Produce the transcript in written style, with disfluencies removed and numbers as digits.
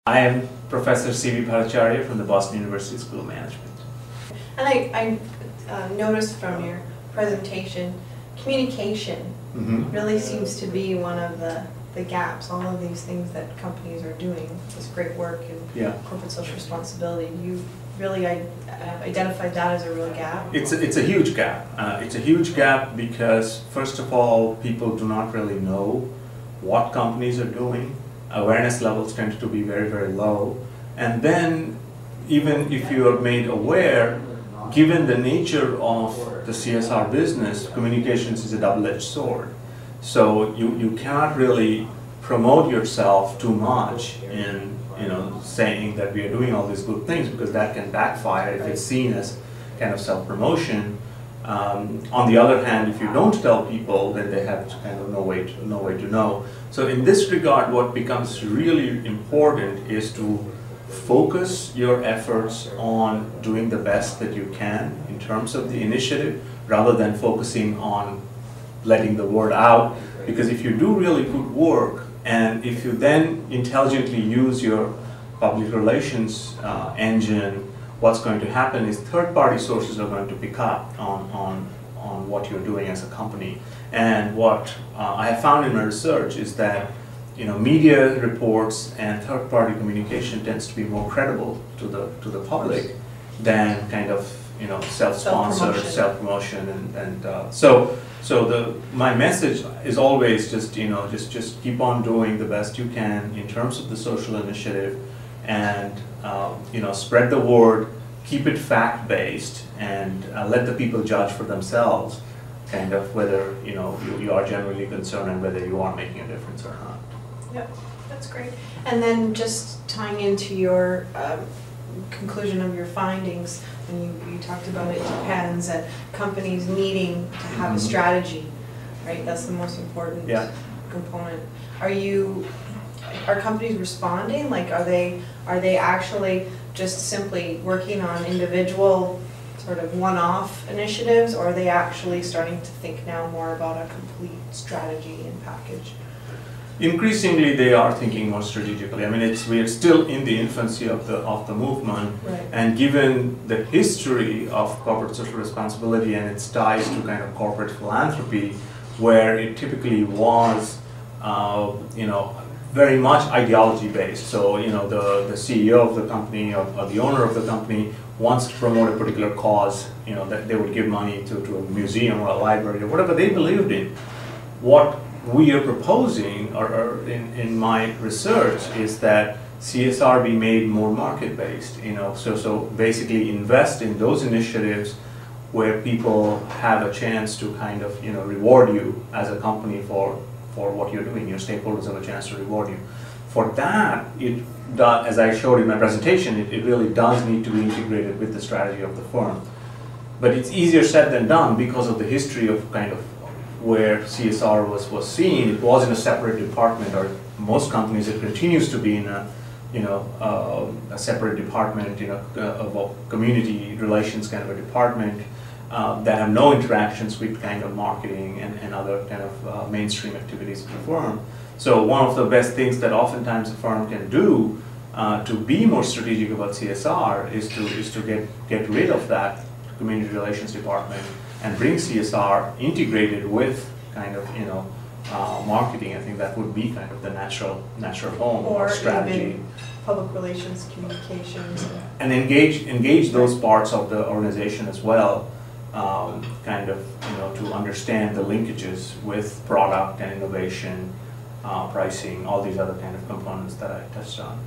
I am Professor Ivey Bhattacharya from the Boston University School of Management. And I noticed from your presentation, communication really seems to be one of the gaps. All of these things that companies are doing, this great work in corporate social responsibility, you really identified that as a real gap? It's a huge gap. It's a huge gap because, first of all, people do not really know what companies are doing. Awareness levels tend to be very, very low. And then, even if you are made aware, given the nature of the CSR business, communications is a double-edged sword. So you cannot really promote yourself too much in saying that we are doing all these good things, because that can backfire if it's seen as kind of self-promotion. On the other hand, if you don't tell people, then they have kind of no way to know. So in this regard, what becomes really important is to focus your efforts on doing the best that you can in terms of the initiative, rather than focusing on letting the word out. Because if you do really good work, and if you then intelligently use your public relations engine, what's going to happen is third-party sources are going to pick up on what you're doing as a company. And what I have found in my research is that media reports and third-party communication tends to be more credible to the public than kind of self-sponsored, self-promotion, and so my message is always just just keep on doing the best you can in terms of the social initiative, and spread the word, keep it fact-based, and let the people judge for themselves kind of whether you are genuinely concerned and whether you are making a difference or not. Yep, that's great. And then just tying into your conclusion of your findings, when you talked about it depends, that companies needing to have a strategy, right? That's the most important component. Are companies responding? Like, are they actually just simply working on individual sort of one-off initiatives, or are they actually starting to think now more about a complete strategy and package? Increasingly, they are thinking more strategically. I mean, we are still in the infancy of the movement, and given the history of corporate social responsibility and its ties to kind of corporate philanthropy, where it typically was, very much ideology-based. So, the CEO of the company or the owner of the company wants to promote a particular cause. That they would give money to a museum or a library or whatever they believed in. What we are proposing, or in my research, is that CSR be made more market-based. So basically invest in those initiatives where people have a chance to kind of reward you as a company for what you're doing. Your stakeholders have a chance to reward you. For that, as I showed in my presentation, it really does need to be integrated with the strategy of the firm. But it's easier said than done because of the history of kind of where CSR was seen. It was in a separate department, or most companies it continues to be in a a separate department, of a community relations kind of a department that have no interactions with kind of marketing and other kind of mainstream activities of the firm. So one of the best things that oftentimes a firm can do to be more strategic about CSR is to get rid of that community relations department and bring CSR integrated with kind of marketing. I think that would be kind of the natural home or strategy. Even public relations, communications, and engage those parts of the organization as well, kind of to understand the linkages with product and innovation, pricing, all these other kind of components that I touched on.